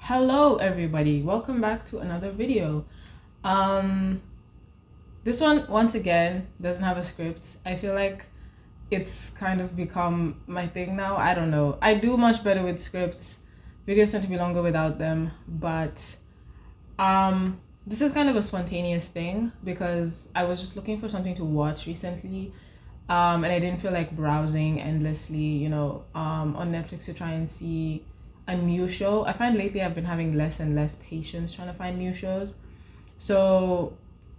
Hello everybody, welcome back to another video. This one once again doesn't have a script. I feel like it's kind of become my thing now. I don't know, I do much better with scripts. Videos tend to be longer without them, but this is kind of a spontaneous thing because I was just looking for something to watch recently, and I didn't feel like browsing endlessly, on Netflix to try and see a new show. I find lately I've been having less and less patience trying to find new shows. So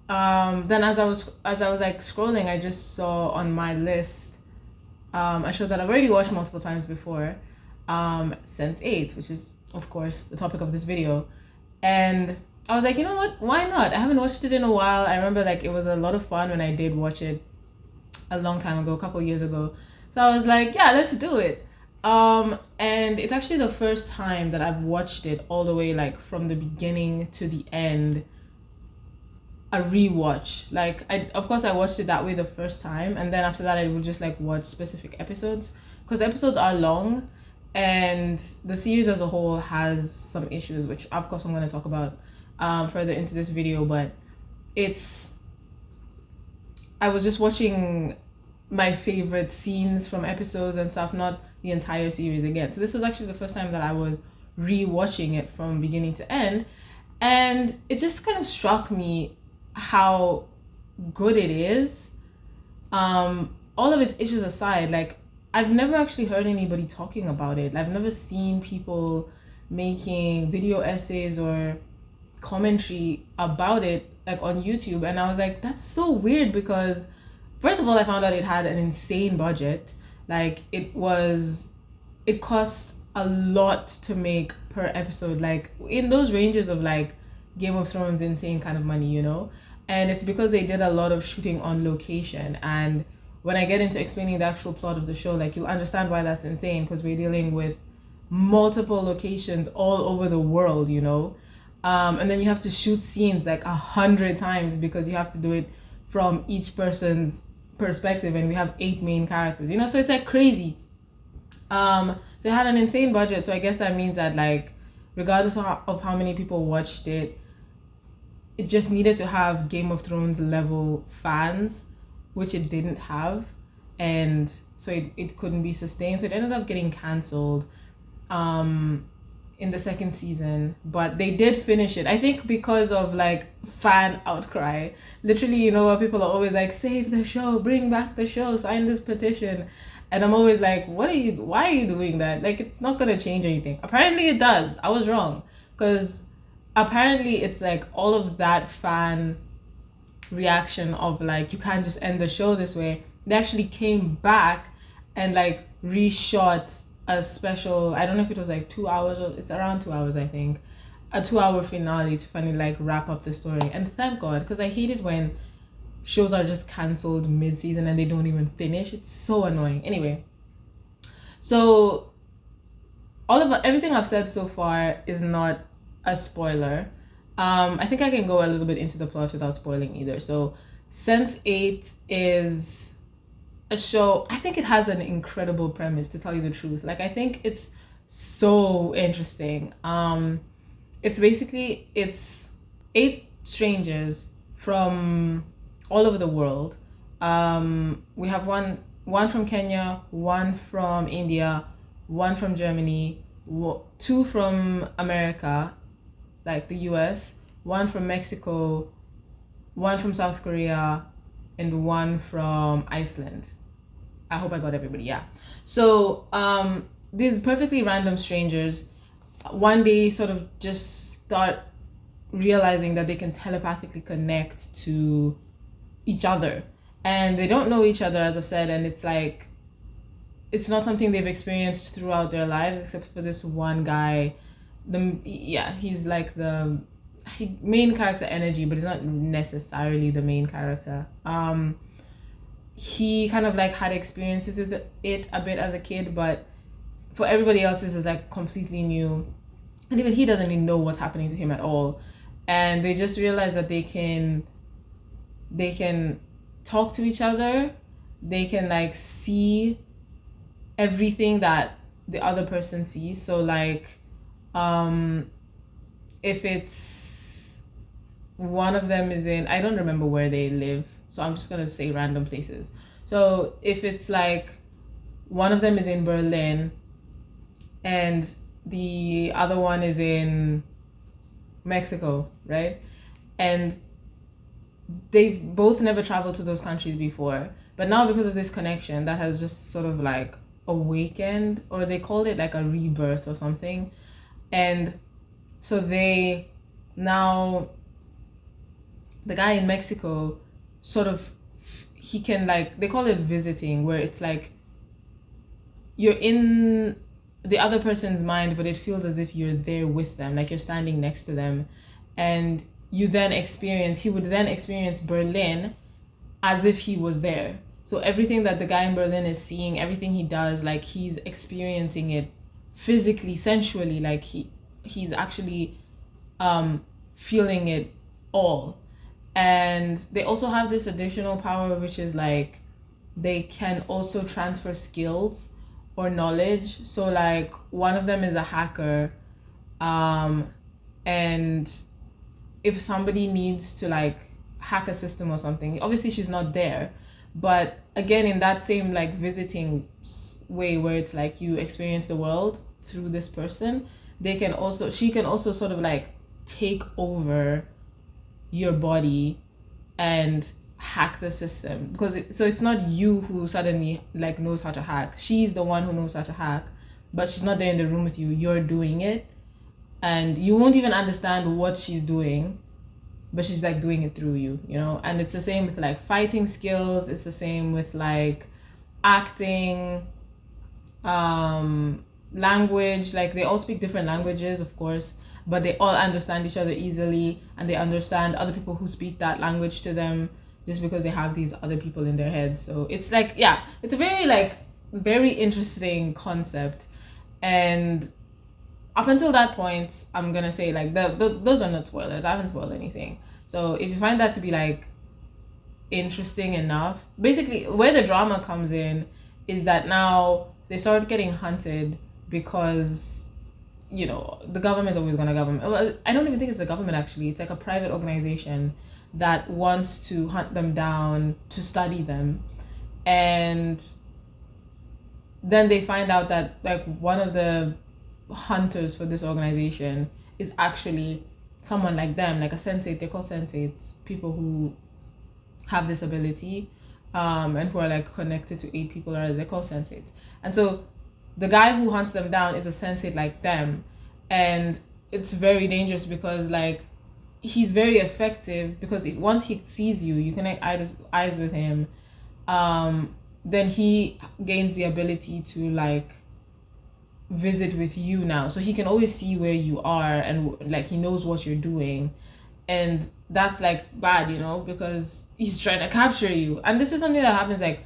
then as I was like scrolling, I just saw on my list a show that I've already watched multiple times before, Sense8, which is of course the topic of this video. And I was like, you know what? Why not? I haven't watched it in a while. I remember like it was a lot of fun when I did watch it a long time ago, a couple years ago. So I was like, yeah, let's do it. And it's actually the first time that I've watched it all the way, like from the beginning to the end, a rewatch. Like, of course I watched it that way the first time, and then after that I would just like watch specific episodes because the episodes are long, and the series as a whole has some issues, which of course I'm going to talk about further into this video. But I was just watching my favorite scenes from episodes and stuff, not the entire series again. So this was actually the first time that I was rewatching it from beginning to end, and it just kind of struck me how good it is. All of its issues aside, like I've never actually heard anybody talking about it. I've never seen people making video essays or commentary about it like on YouTube, and I was like, that's so weird because first of all, I found out it had an insane budget. Like it cost a lot to make per episode, like in those ranges of like Game of Thrones insane kind of money, and it's because they did a lot of shooting on location. And when I get into explaining the actual plot of the show, like you'll understand why that's insane, because we're dealing with multiple locations all over the world, and then you have to shoot scenes like 100 times because you have to do it from each person's perspective, and we have 8 main characters, so it's like crazy. So it had an insane budget, so I guess that means that like regardless of how many people watched it, it just needed to have Game of Thrones level fans, which it didn't have, and so it couldn't be sustained. So it ended up getting cancelled in the second season, but they did finish it, I think, because of like fan outcry. Literally, where people are always like, save the show, bring back the show, sign this petition. And I'm always like, why are you doing that? Like, it's not gonna change anything. Apparently it does. I was wrong, because apparently it's like all of that fan reaction of like, you can't just end the show this way. They actually came back and like reshot a special, I don't know if it was like 2 hours, or it's around 2 hours, I think, a 2-hour finale to finally like wrap up the story. And thank God, because I hate it when shows are just cancelled mid-season and they don't even finish. It's so annoying. Anyway, so everything I've said so far is not a spoiler. I think I can go a little bit into the plot without spoiling either. So Sense8 is a show. I think it has an incredible premise, to tell you the truth. Like, I think it's so interesting. It's 8 strangers from all over the world. We have one from Kenya, one from India, one from Germany, 2 from America, like the US, one from Mexico, one from South Korea, and one from Iceland. I hope I got everybody. Yeah. So these perfectly random strangers one day sort of just start realizing that they can telepathically connect to each other, and they don't know each other, as I've said, and it's like it's not something they've experienced throughout their lives, except for this one guy. He's like the main character energy, but he's not necessarily the main character. He kind of like had experiences with it a bit as a kid, but for everybody else this is like completely new, and even he doesn't even know what's happening to him at all. And they just realize that they can talk to each other, they can like see everything that the other person sees. So like if it's one of them is in, I don't remember where they live, so I'm just gonna say random places. So if it's like one of them is in Berlin and the other one is in Mexico, right? And they've both never traveled to those countries before, but now because of this connection that has just sort of like awakened, or they called it like a rebirth or something, and so they now, the guy in Mexico sort of, he can, like, they call it visiting, where it's like you're in the other person's mind, but it feels as if you're there with them, like you're standing next to them. And he would then experience Berlin as if he was there. So everything that the guy in Berlin is seeing, everything he does, like he's experiencing it physically, sensually, like he's actually feeling it all. And they also have this additional power, which is like they can also transfer skills or knowledge. So like one of them is a hacker, and if somebody needs to like hack a system or something, obviously she's not there, but again, in that same like visiting way where it's like you experience the world through this person, she can also sort of like take over your body and hack the system, because it's not you who suddenly like knows how to hack. She's the one who knows how to hack, but she's not there in the room with you. You're doing it, and you won't even understand what she's doing, but she's like doing it through you, you know. And it's the same with like fighting skills. It's the same with like acting, language. Like they all speak different languages, of course, but they all understand each other easily, and they understand other people who speak that language to them just because they have these other people in their heads. So it's like, yeah, it's a very interesting concept. And up until that point, I'm gonna say like those are not spoilers. I haven't spoiled anything. So if you find that to be like interesting enough, basically where the drama comes in is that now they start getting hunted because, you know, the government's always gonna government. Well, I don't even think it's the government actually. It's like a private organization that wants to hunt them down to study them. And then they find out that like one of the hunters for this organization is actually someone like them, like a Sense8. They're called Sense8s, people who have this ability, and who are like connected to 8 people, or they're called Sense8s. And so the guy who hunts them down is a Sense8 like them, and it's very dangerous because like he's very effective, because once he sees you, you connect eyes with him, then he gains the ability to like visit with you now, so he can always see where you are, and like he knows what you're doing. And that's like bad, you know, because he's trying to capture you. And this is something that happens like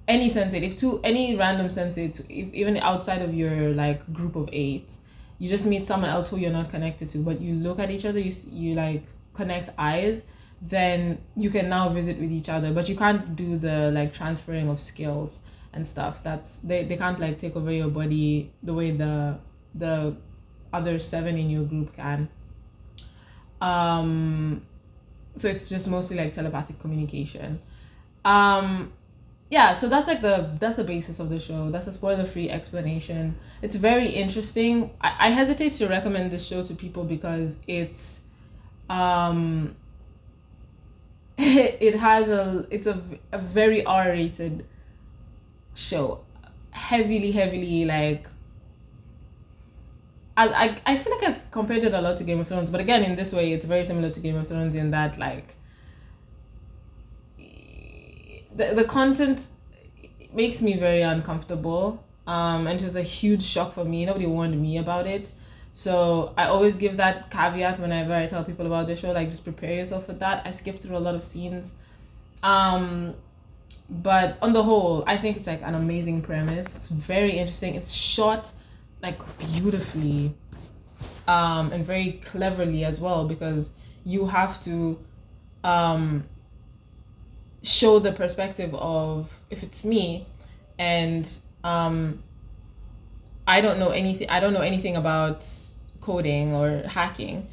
any Sense8, any random Sense8, even outside of your like group of 8, you just meet someone else who you're not connected to, but you look at each other, you like connect eyes, then you can now visit with each other. But you can't do the like transferring of skills and stuff. That's they can't like take over your body the way the other 7 in your group can. So it's just mostly like telepathic communication. Yeah, so that's the basis of the show. That's a spoiler-free explanation. It's very interesting. I hesitate to recommend this show to people because it's it's a very R-rated show, heavily like, I feel like I've compared it a lot to Game of Thrones, but again, in this way it's very similar to Game of Thrones in that like the content makes me very uncomfortable, and it was a huge shock for me. Nobody warned me about it, so I always give that caveat whenever I tell people about the show, like just prepare yourself for that. I skipped through a lot of scenes, but on the whole, I think it's like an amazing premise. It's very interesting. It's shot like beautifully, and very cleverly as well, because you have to show the perspective of, if it's me and I don't know anything about coding or hacking,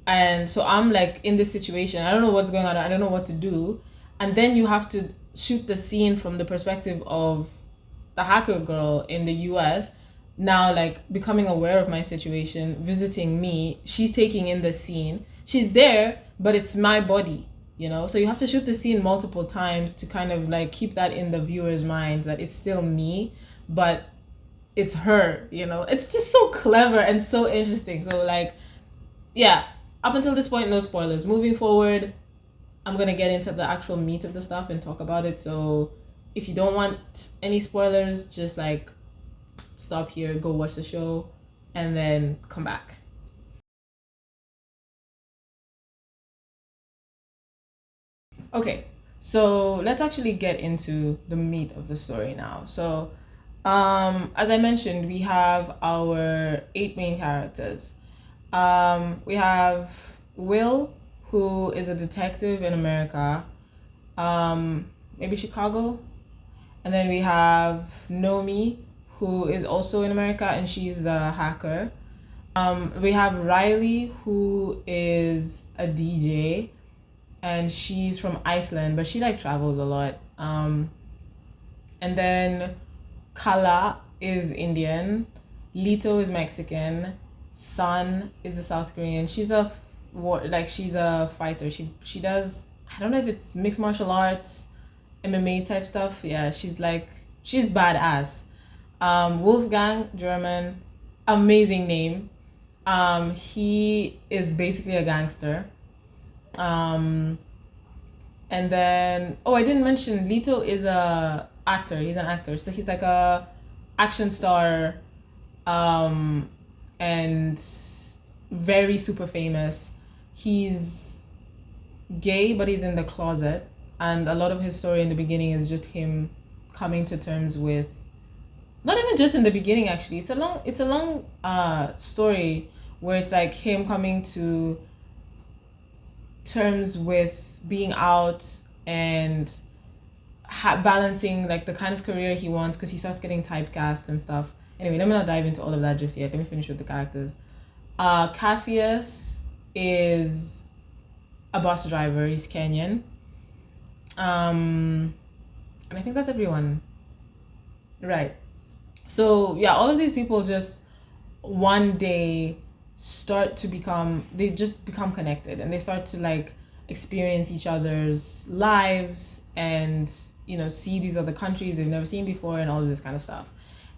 And so I'm like in this situation. I don't know what's going on. I don't know what to do. And then you have to shoot the scene from the perspective of the hacker girl in the US, now like becoming aware of my situation, visiting me. She's taking in the scene. She's there, but it's my body, you know? So you have to shoot the scene multiple times to kind of like keep that in the viewer's mind that it's still me, but it's her, you know? It's just so clever and so interesting. So like, yeah, up until this point, no spoilers. Moving forward, I'm gonna get into the actual meat of the stuff and talk about it. So if you don't want any spoilers, just like stop here, go watch the show, and then come back. Okay, so let's actually get into the meat of the story now. So, as I mentioned, we have our 8 main characters. We have Will, who is a detective in America, maybe Chicago. And then we have Nomi, who is also in America, and she's the hacker. We have Riley, who is a DJ, and she's from Iceland, but she like travels a lot. And then Kala is Indian, Lito is Mexican, Sun is the South Korean. She's a she's a fighter. She does, I don't know if it's mixed martial arts, MMA type stuff. Yeah, she's badass. Wolfgang, German, amazing name. He is basically a gangster. And then, oh, I didn't mention Lito is a actor. He's an actor, so he's like a action star, and very super famous. He's gay, but he's in the closet, and a lot of his story in the beginning is just him coming to terms with, not even just in the beginning actually. It's a long story where it's like him coming to terms with being out and balancing like the kind of career he wants, because he starts getting typecast and stuff. Anyway, let me not dive into all of that just yet. Let me finish with the characters. Cafius is a bus driver. He's Kenyan. And I think that's everyone. Right. So yeah, all of these people just one day they just become connected, and they start to like experience each other's lives, and you know, see these other countries they've never seen before, and all of this kind of stuff.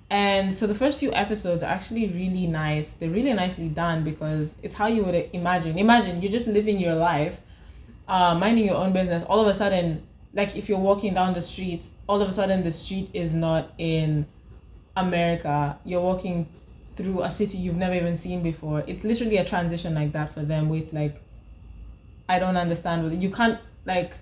And so the first few episodes are actually really nice. They're really nicely done, because it's how you would imagine you're just living your life, minding your own business. All of a sudden, like if you're walking down the street, all of a sudden the street is not in America. You're walking through a city you've never even seen before. It's literally a transition like that for them, where it's like, I don't understand what you can't like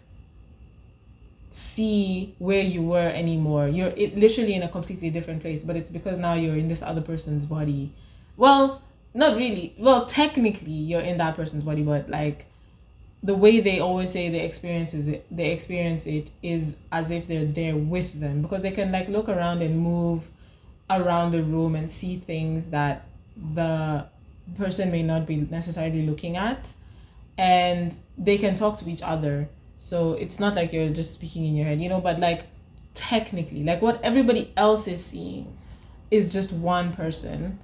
see where you were anymore. You're literally in a completely different place, but it's because now you're in this other person's body. Well, not really. Well, technically you're in that person's body, but like the way they always say they experience it is as if they're there with them, because they can like look around and move around the room and see things that the person may not be necessarily looking at, and they can talk to each other. So it's not like you're just speaking in your head, you know, but like technically, like what everybody else is seeing is just one person.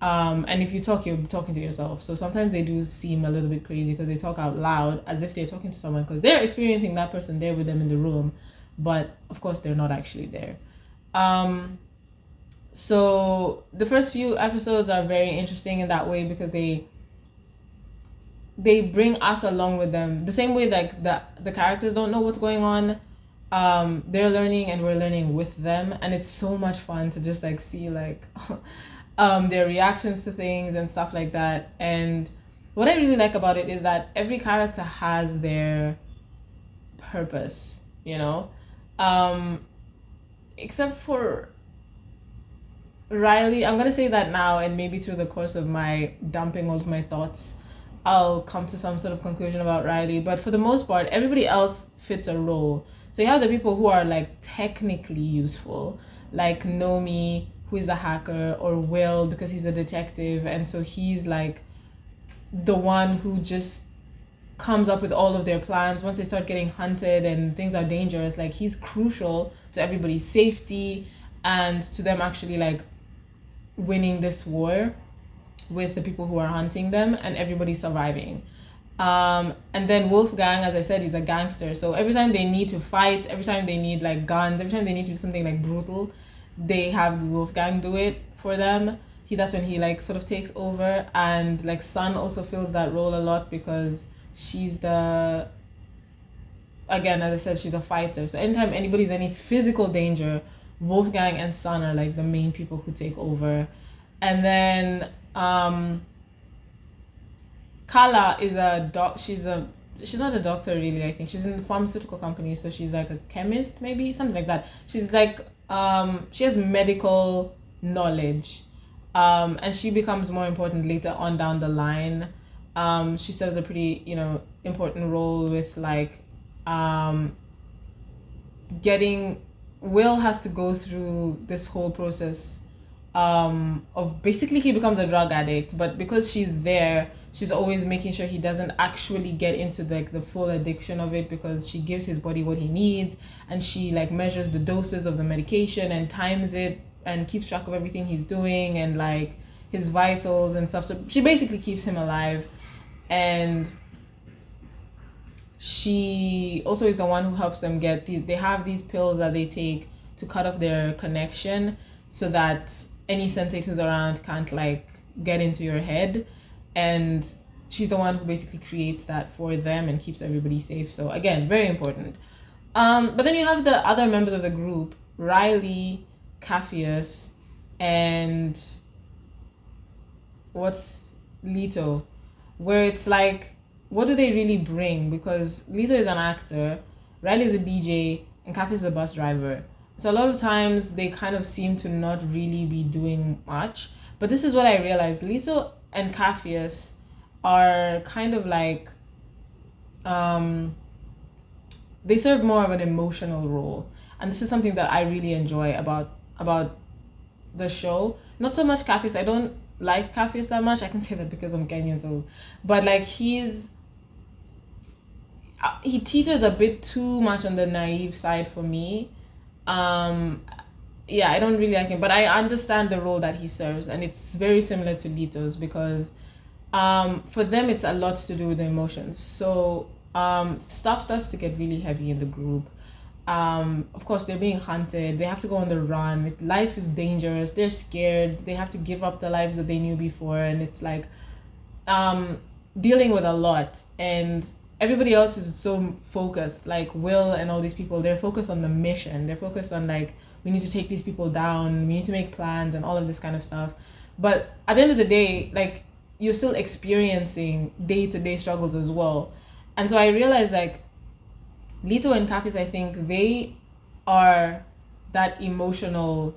And if you talk, you're talking to yourself. So sometimes they do seem a little bit crazy because they talk out loud as if they're talking to someone, because they're experiencing that person there with them in the room, but of course they're not actually there. So the first few episodes are very interesting in that way, because they bring us along with them, the same way like the characters don't know what's going on. They're learning and we're learning with them, and it's so much fun to just like see like their reactions to things and stuff like that. And what I really like about it is that every character has their purpose, you know, except for Riley. I'm gonna say that now, and maybe through the course of my dumping all of my thoughts, I'll come to some sort of conclusion about Riley. But for the most part, everybody else fits a role. So you have the people who are like technically useful, like Nomi, who is the hacker, or Will because he's a detective, and so he's like the one who just comes up with all of their plans once they start getting hunted and things are dangerous. Like, he's crucial to everybody's safety and to them actually like winning this war with the people who are hunting them, and everybody surviving. And then Wolfgang, as I said, is a gangster. So every time they need to fight, every time they need like guns, every time they need to do something like brutal, they have Wolfgang do it for them. That's when he like sort of takes over. And like Sun also fills that role a lot because she's again, as I said, she's a fighter. So anytime anybody's in any physical danger, Wolfgang and Sun are like the main people who take over. And then Kala is she's not a doctor really, I think. She's in the pharmaceutical company, so she's like a chemist, maybe, something like that. She's like she has medical knowledge. And she becomes more important later on down the line. She serves a pretty, important role with like getting Will has to go through this whole process of basically he becomes a drug addict, but because she's there, she's always making sure he doesn't actually get into like the full addiction of it, because she gives his body what he needs, and she like measures the doses of the medication and times it and keeps track of everything he's doing and like his vitals and stuff. So she basically keeps him alive. And she also is the one who helps them get they have these pills that they take to cut off their connection so that any Sense8 who's around can't like get into your head. And she's the one who basically creates that for them and keeps everybody safe. So again, very important. But then you have the other members of the group, Riley, Capheus, and what's Leto, where it's like, what do they really bring? Because Leto is an actor, Riley is a DJ, and Capheus is a bus driver. So a lot of times they kind of seem to not really be doing much. But this is what I realized. Leto and Capheus are kind of like, they serve more of an emotional role. And this is something that I really enjoy about the show. Not so much Capheus. I don't like Capheus that much. I can say that because I'm Kenyan, so. But like he teeters a bit too much on the naive side for me. Yeah, I don't really like him, but I understand the role that he serves, and it's very similar to Leto's because for them it's a lot to do with the emotions. So stuff starts to get really heavy in the group. Of course, they're being hunted, they have to go on the run, life is dangerous, they're scared, they have to give up the lives that they knew before, and it's like dealing with a lot. And everybody else is so focused, like Will and all these people, they're focused on the mission, they're focused on like, we need to take these people down, we need to make plans and all of this kind of stuff. But at the end of the day, like, you're still experiencing day-to-day struggles as well. And so I realized like Leto and Capheus, I think they are that emotional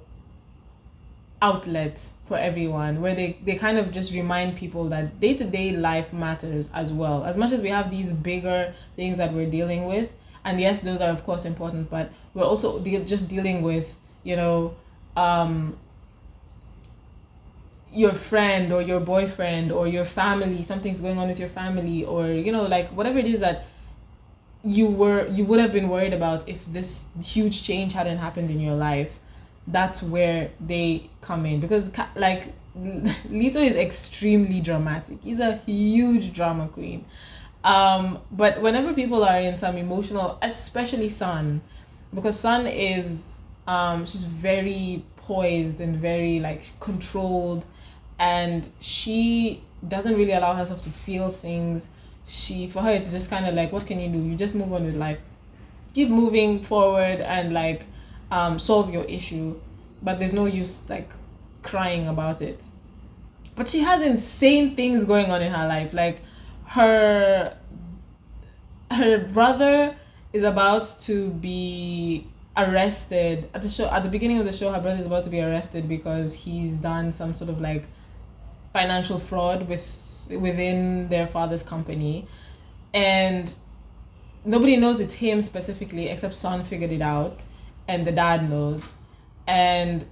outlet for everyone, where they kind of just remind people that day-to-day life matters as well. As much as we have these bigger things that we're dealing with, and yes, those are of course important, but we're also just dealing with, your friend or your boyfriend or your family, something's going on with your family, or like whatever it is that you would have been worried about if this huge change hadn't happened in your life. That's where they come in, because like Leto is extremely dramatic. He's a huge drama queen. But whenever people are in some emotional, especially Sun, because Sun is she's very poised and very like controlled, and she doesn't really allow herself to feel things. For her it's just kind of like, what can you do? You just move on with life, keep moving forward, and like solve your issue, but there's no use like crying about it. But she has insane things going on in her life. Like her brother is about to be arrested at the beginning of the show. Her brother is about to be arrested because he's done some sort of like financial fraud within their father's company, and nobody knows it's him specifically except Son figured it out, and the dad knows. And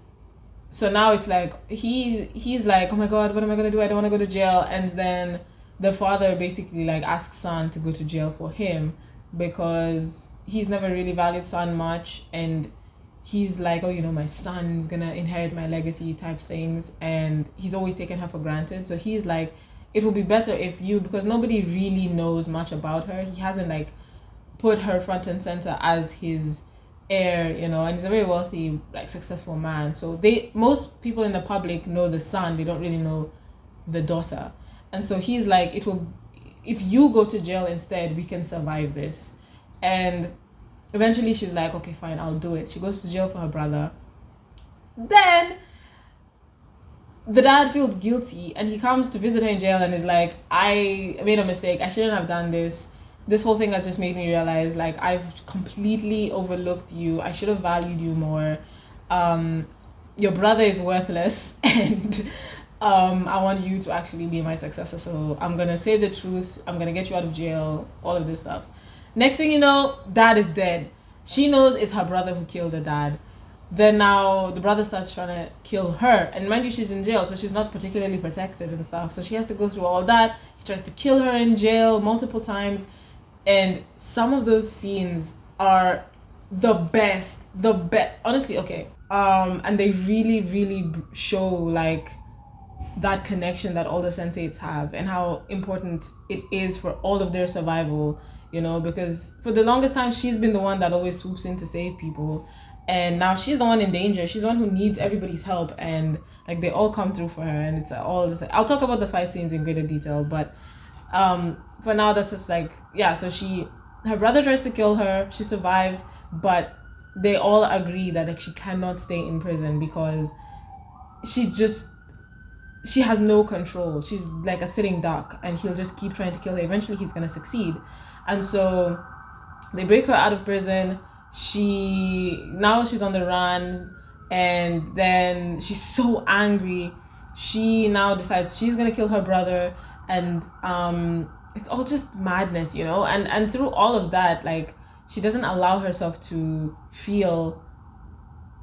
so now it's like he's like, oh my god, what am I gonna do? I don't want to go to jail. And then the father basically like asks Son to go to jail for him because he's never really valued Son much, and he's like, oh, my son's gonna inherit my legacy type things, and he's always taken her for granted. So he's like, it will be better if you, because nobody really knows much about her. He hasn't like put her front and center as his heir, and he's a very wealthy, like successful man. So most people in the public know the son, they don't really know the daughter. And so he's like, if you go to jail instead, we can survive this. And eventually she's like, okay, fine, I'll do it. She goes to jail for her brother. Then the dad feels guilty and he comes to visit her in jail and is like, I made a mistake. I shouldn't have done this. This whole thing has just made me realize, like, I've completely overlooked you. I should have valued you more. Your brother is worthless and I want you to actually be my successor. So I'm going to say the truth. I'm going to get you out of jail. All of this stuff. Next thing you know, dad is dead. She knows it's her brother who killed the dad. Then now the brother starts trying to kill her. And mind you, she's in jail, so she's not particularly protected and stuff. So she has to go through all that. He tries to kill her in jail multiple times. And some of those scenes are the best. Honestly, okay. And they really, really show like that connection that all the Sense8s have and how important it is for all of their survival. Because for the longest time, she's been the one that always swoops in to save people. And now she's the one in danger. She's the one who needs everybody's help. And like they all come through for her. And it's all just, I'll talk about the fight scenes in greater detail. But for now, that's just like, yeah. So her brother tries to kill her. She survives. But they all agree that like she cannot stay in prison because she has no control. She's like a sitting duck. And he'll just keep trying to kill her. Eventually, he's going to succeed. And so they break her out of prison. Now she's on the run, and then she's so angry. She now decides she's gonna kill her brother, and it's all just madness, and through all of that, like, she doesn't allow herself to feel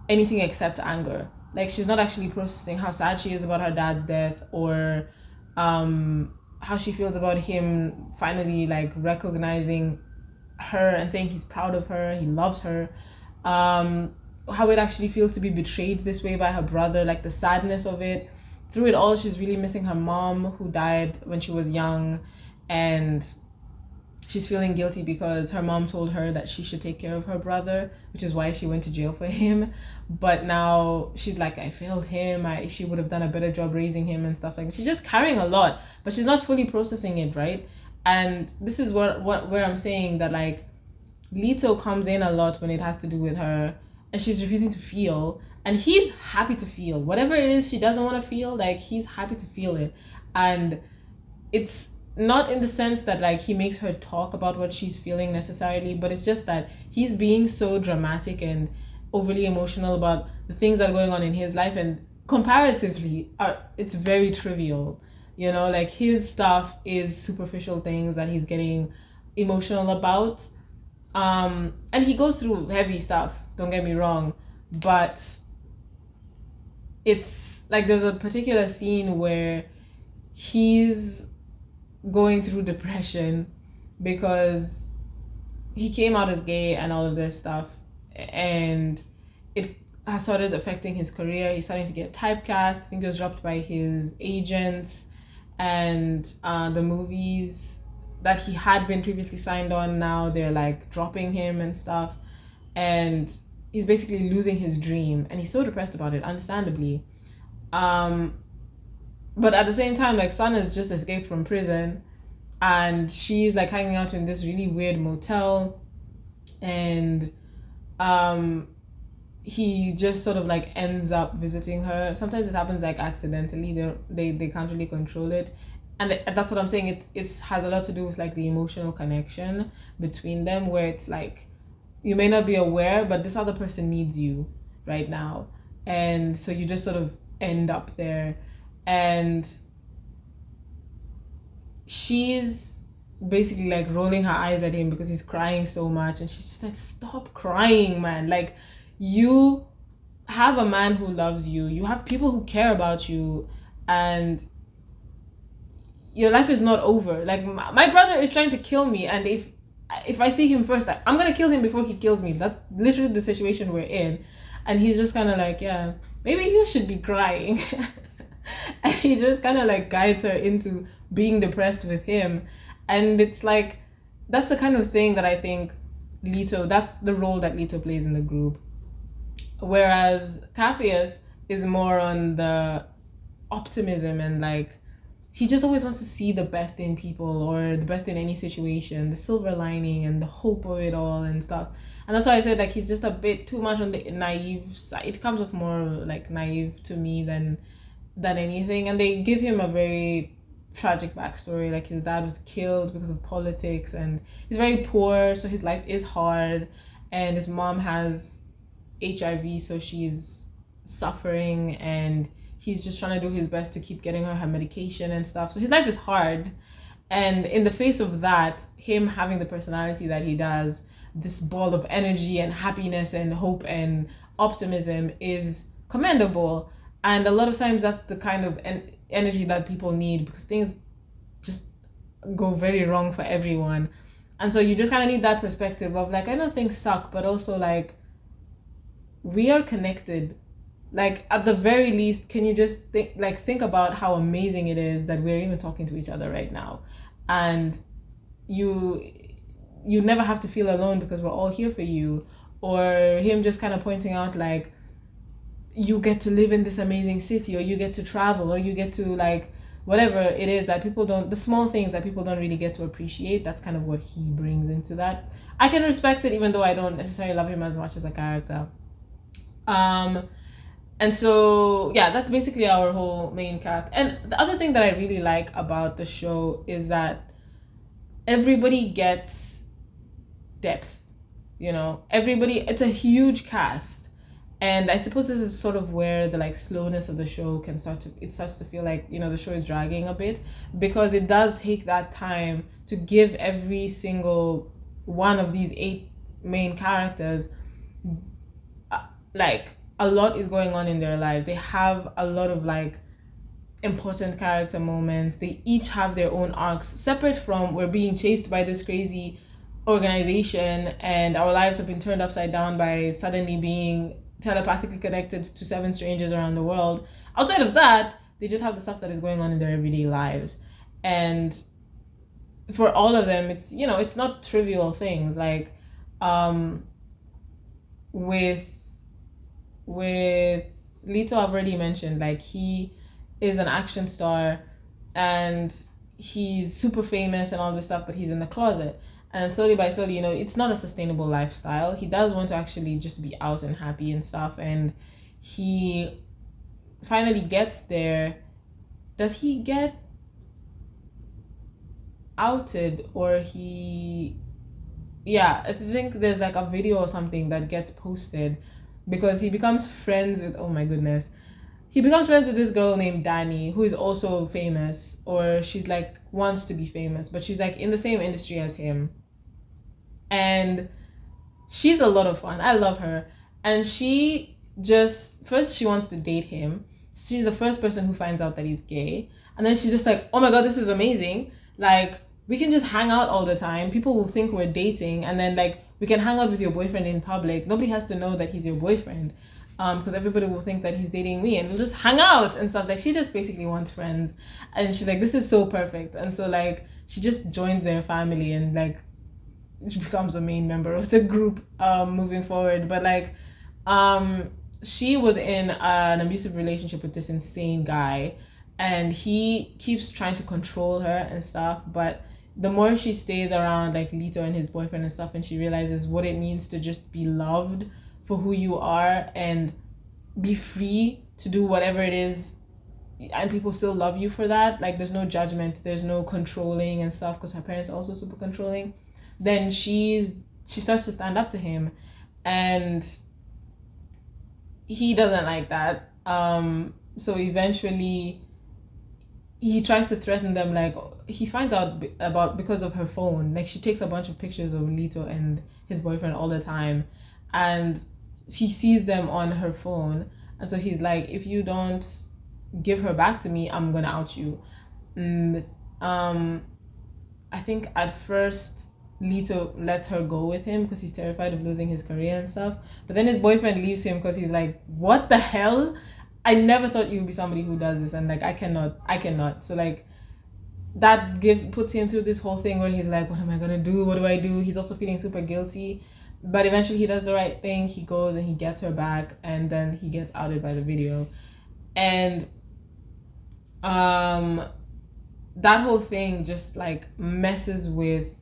anything except anger. Like, she's not actually processing how sad she is about her dad's death, or how she feels about him finally like recognizing her and saying he's proud of her, he loves her, how it actually feels to be betrayed this way by her brother, like the sadness of it. Through it all, she's really missing her mom, who died when she was young, and she's feeling guilty because her mom told her that she should take care of her brother, which is why she went to jail for him. But now she's like, I failed him, she would have done a better job raising him and stuff like that. She's just carrying a lot, but she's not fully processing it, right? And this is where I'm saying that, like, Leto comes in a lot when it has to do with her, and she's refusing to feel, and he's happy to feel whatever it is she doesn't want to feel. Like, he's happy to feel it, and it's not in the sense that like he makes her talk about what she's feeling necessarily, but it's just that he's being so dramatic and overly emotional about the things that are going on in his life, and comparatively it's very trivial. Like, his stuff is superficial things that he's getting emotional about. And he goes through heavy stuff, don't get me wrong, but it's like there's a particular scene where he's going through depression because he came out as gay and all of this stuff, and it has started affecting his career. He's starting to get typecast. I think he was dropped by his agents, and the movies that he had been previously signed on, now they're like dropping him and stuff, and he's basically losing his dream, and he's so depressed about it, understandably. But at the same time, like, Sun has just escaped from prison, and she's like hanging out in this really weird motel, and he just sort of like ends up visiting her. Sometimes it happens like accidentally. They can't really control it, and that's what I'm saying. It has a lot to do with like the emotional connection between them, where it's like you may not be aware, but this other person needs you right now, and so you just sort of end up there. And she's basically like rolling her eyes at him because he's crying so much, and she's just like, stop crying, man. Like, you have a man who loves you, you have people who care about you, and your life is not over. Like my brother is trying to kill me, and if I see him first, I'm gonna kill him before he kills me. That's literally the situation we're in. And he's just kind of like, yeah, maybe you should be crying. And he just kind of like guides her into being depressed with him. And it's like, that's the kind of thing that I think that's the role that Leto plays in the group. Whereas Capheus is more on the optimism, and like, he just always wants to see the best in people, or the best in any situation, the silver lining and the hope of it all and stuff. And that's why I said like he's just a bit too much on the naive side. It comes off more like naive to me than anything. And they give him a very tragic backstory. Like his dad was killed because of politics, and he's very poor, so his life is hard. And his mom has HIV, so she's suffering, and he's just trying to do his best to keep getting her medication and stuff. So his life is hard. And in the face of that, him having the personality that he does, this ball of energy and happiness and hope and optimism, is commendable. And a lot of times that's the kind of energy that people need, because things just go very wrong for everyone. And so you just kind of need that perspective of like, I know things suck, but also like, we are connected. Like at the very least, can you just think about how amazing it is that we're even talking to each other right now. And you never have to feel alone, because we're all here for you. Or him just kind of pointing out like, you get to live in this amazing city, or you get to travel, or you get to like whatever it is that people don't, the small things that people don't really get to appreciate. That's kind of what he brings into that. I can respect it, even though I don't necessarily love him as much as a character. And so yeah, that's basically our whole main cast. And the other thing that I really like about the show is that everybody gets depth. You know, everybody, it's a huge cast. And I suppose this is sort of where the like slowness of the show starts to feel like, you know, the show is dragging a bit, because it does take that time to give every single one of these 8 main characters like a lot is going on in their lives. They have a lot of like important character moments. They each have their own arcs, separate from we're being chased by this crazy organization and our lives have been turned upside down by suddenly being telepathically connected to 7 strangers around the world. Outside of that, they just have the stuff that is going on in their everyday lives. And for all of them, it's, you know, it's not trivial things. Like with Leto, I've already mentioned, like he is an action star and he's super famous and all this stuff, but he's in the closet. And slowly by slowly, you know, it's not a sustainable lifestyle. He does want to actually just be out and happy and stuff. And he finally gets there. Does he get outed or yeah, I think there's like a video or something that gets posted because he becomes friends with, oh my goodness. He becomes friends with this girl named Dani, who is also famous, or she's like wants to be famous, but she's like in the same industry as him. And she's a lot of fun. I love her. And she wants to date him. She's the first person who finds out that he's gay. And then she's just like, oh my God, this is amazing. Like, we can just hang out all the time. People will think we're dating. And then like, we can hang out with your boyfriend in public. Nobody has to know that he's your boyfriend. Because everybody will think that he's dating me and we'll just hang out and stuff. Like, she just basically wants friends. And she's like, this is so perfect. And so like, she just joins their family and like, she becomes a main member of the group moving forward. But like, she was in an abusive relationship with this insane guy. And he keeps trying to control her and stuff. But the more she stays around like Leto and his boyfriend and stuff, and she realizes what it means to just be loved for who you are and be free to do whatever it is, and people still love you for that. Like, there's no judgment, there's no controlling and stuff, because her parents are also super controlling. Then she starts to stand up to him, and he doesn't like that. So eventually he tries to threaten them. Like, he finds out about, because of her phone, like she takes a bunch of pictures of Leto and his boyfriend all the time, and he sees them on her phone. And so he's like, if you don't give her back to me, I'm gonna out you. um I think at first Lito lets her go with him because he's terrified of losing his career and stuff. But then his boyfriend leaves him because he's like, what the hell? I never thought you'd be somebody who does this, and like I cannot. So like that puts him through this whole thing where he's like, what am I gonna do? What do I do? He's also feeling super guilty. But eventually he does the right thing. He goes and he gets her back, and then he gets outed by the video. And that whole thing just like messes with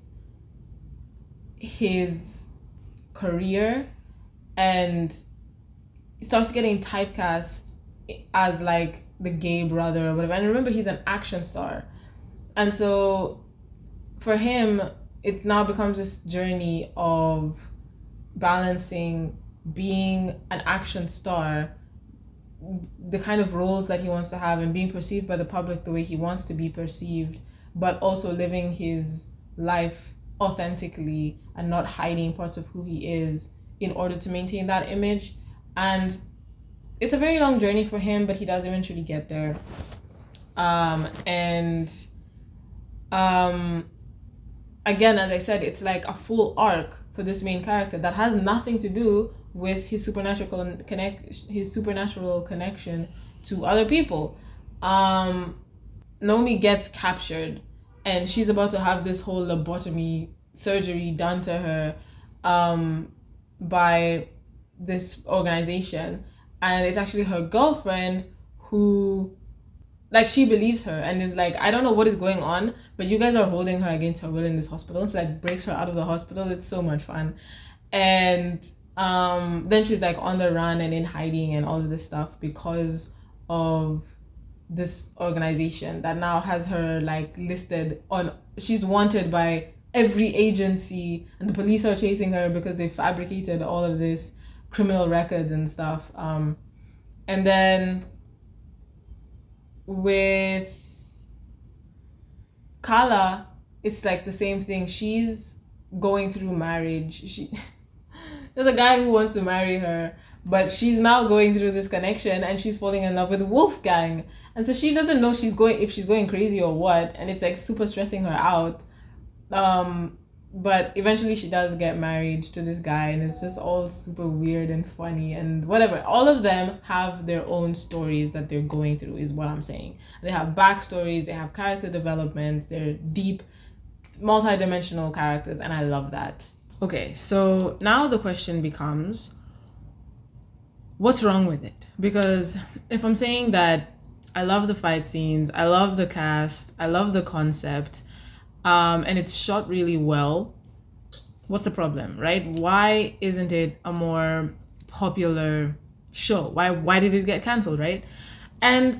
his career, and he starts getting typecast as like the gay brother or whatever. And remember, he's an action star, and so for him it now becomes this journey of balancing being an action star, the kind of roles that he wants to have, and being perceived by the public the way he wants to be perceived, but also living his life authentically and not hiding parts of who he is in order to maintain that image. And it's a very long journey for him, but he does eventually get there. Again, as I said, it's like a full arc for this main character that has nothing to do with his supernatural connection to other people. Naomi gets captured, and she's about to have this whole lobotomy surgery done to her by this organization, and it's actually her girlfriend who, like, she believes her and is like, I don't know what is going on, but you guys are holding her against her will in this hospital. And so like breaks her out of the hospital. It's so much fun. And then she's like on the run and in hiding and all of this stuff because of this organization that now has her like listed on, she's wanted by every agency, and the police are chasing her because they fabricated all of this criminal records and stuff. And then with Kala, it's like the same thing. She's going through marriage. There's a guy who wants to marry her, but she's now going through this connection and she's falling in love with Wolfgang. And so she doesn't know if she's going crazy or what, and it's like super stressing her out. But eventually she does get married to this guy, and it's just all super weird and funny and whatever. All of them have their own stories that they're going through, is what I'm saying. They have backstories, they have character development, they're deep, multi-dimensional characters, and I love that. Okay, so now the question becomes, what's wrong with it? Because if I'm saying that I love the fight scenes, I love the cast, I love the concept, and it's shot really well, what's the problem, right? Why isn't it a more popular show? Why did it get canceled, right? And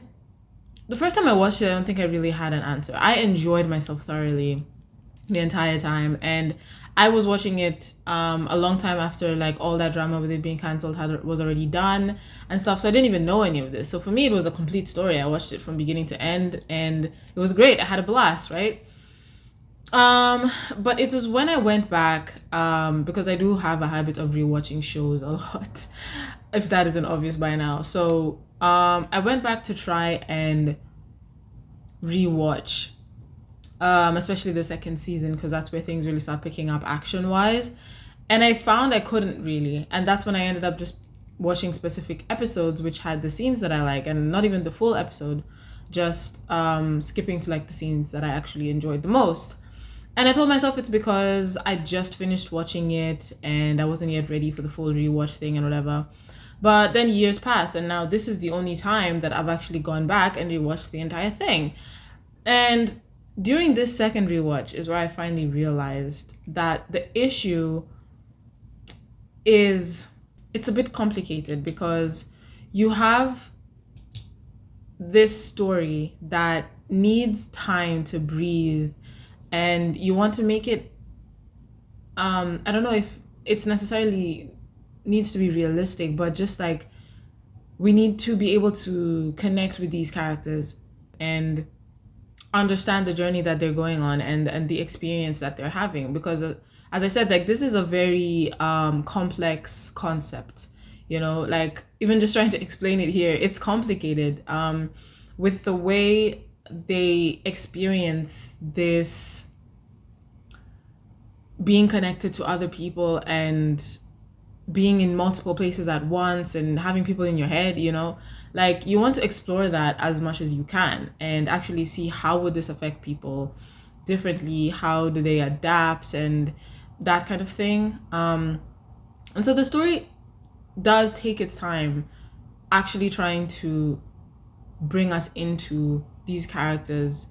the first time I watched it, I don't think I really had an answer. I enjoyed myself thoroughly the entire time, and I was watching it a long time after like all that drama with it being cancelled was already done and stuff, so I didn't even know any of this. So for me, it was a complete story. I watched it from beginning to end, and it was great. I had a blast, right? But it was when I went back, because I do have a habit of rewatching shows a lot, if that isn't obvious by now. So I went back to try and rewatch, especially the second season, because that's where things really start picking up action-wise. And I found I couldn't really. And that's when I ended up just watching specific episodes which had the scenes that I like, and not even the full episode, just skipping to like the scenes that I actually enjoyed the most. And I told myself it's because I just finished watching it and I wasn't yet ready for the full rewatch thing and whatever. But then years passed, and now this is the only time that I've actually gone back and rewatched the entire thing. And during this second rewatch is where I finally realized that the issue is, it's a bit complicated, because you have this story that needs time to breathe, and you want to make it, I don't know if it's necessarily needs to be realistic, but just like we need to be able to connect with these characters and understand the journey that they're going on and the experience that they're having, because as I said, like, this is a very complex concept, you know, like even just trying to explain it here, it's complicated with the way they experience this being connected to other people and being in multiple places at once and having people in your head, like you want to explore that as much as you can and actually see how would this affect people differently, how do they adapt, and that kind of thing. And so the story does take its time actually trying to bring us into these characters'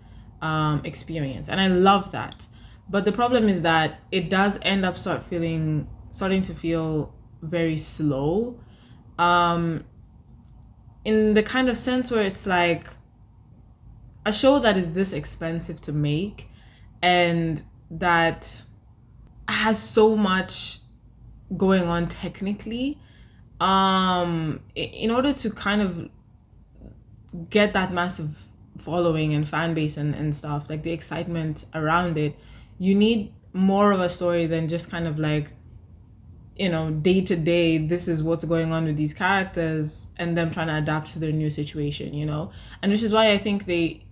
experience, and I love that. But the problem is that it does end up starting to feel very slow, in the kind of sense where it's like a show that is this expensive to make and that has so much going on technically, in order to kind of get that massive following and fan base and stuff, like the excitement around it, you need more of a story than just kind of like, day to day, this is what's going on with these characters and them trying to adapt to their new situation, and which is why I think they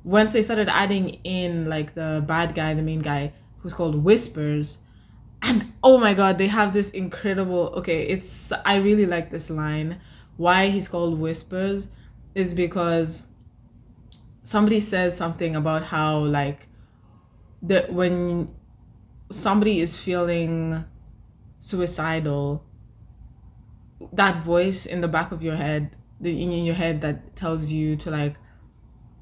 once they started adding in like the bad guy, the main guy, who's called Whispers, and oh my god, they have this incredible, I really like this line. Why he's called Whispers is because somebody says something about how like that when somebody is feeling suicidal, that voice in the back of your head, in your head, that tells you to like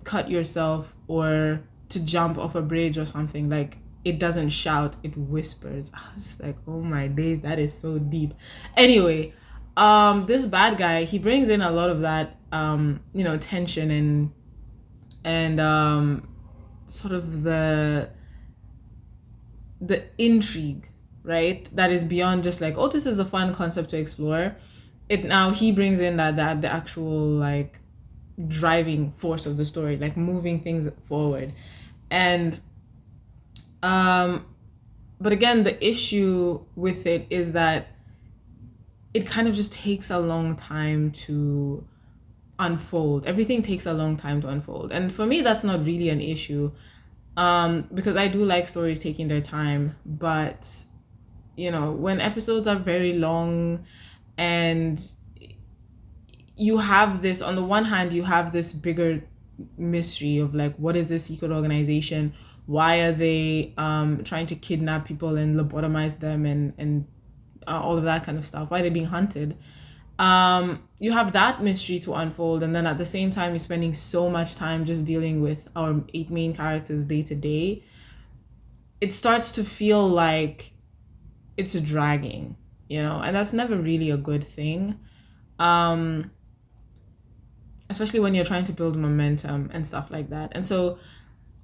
cut yourself or to jump off a bridge or something, like it doesn't shout, it whispers. I was just like, oh my days, that is so deep. Anyway, this bad guy, he brings in a lot of that tension and sort of the intrigue, right? That is beyond just like, oh, this is a fun concept to explore. Now he brings in that the actual like driving force of the story, like moving things forward. And but again, the issue with it is that it kind of just takes a long time to unfold. Everything takes a long time to unfold. And for me, that's not really an issue, because I do like stories taking their time. But, when episodes are very long and you have this, on the one hand, you have this bigger mystery of like, what is this secret organization? Why are they trying to kidnap people and lobotomize them and all of that kind of stuff? Why are they being hunted? You have that mystery to unfold, and then at the same time you're spending so much time just dealing with our 8 main characters day to day. It starts to feel like it's dragging, and that's never really a good thing, especially when you're trying to build momentum and stuff like that. And so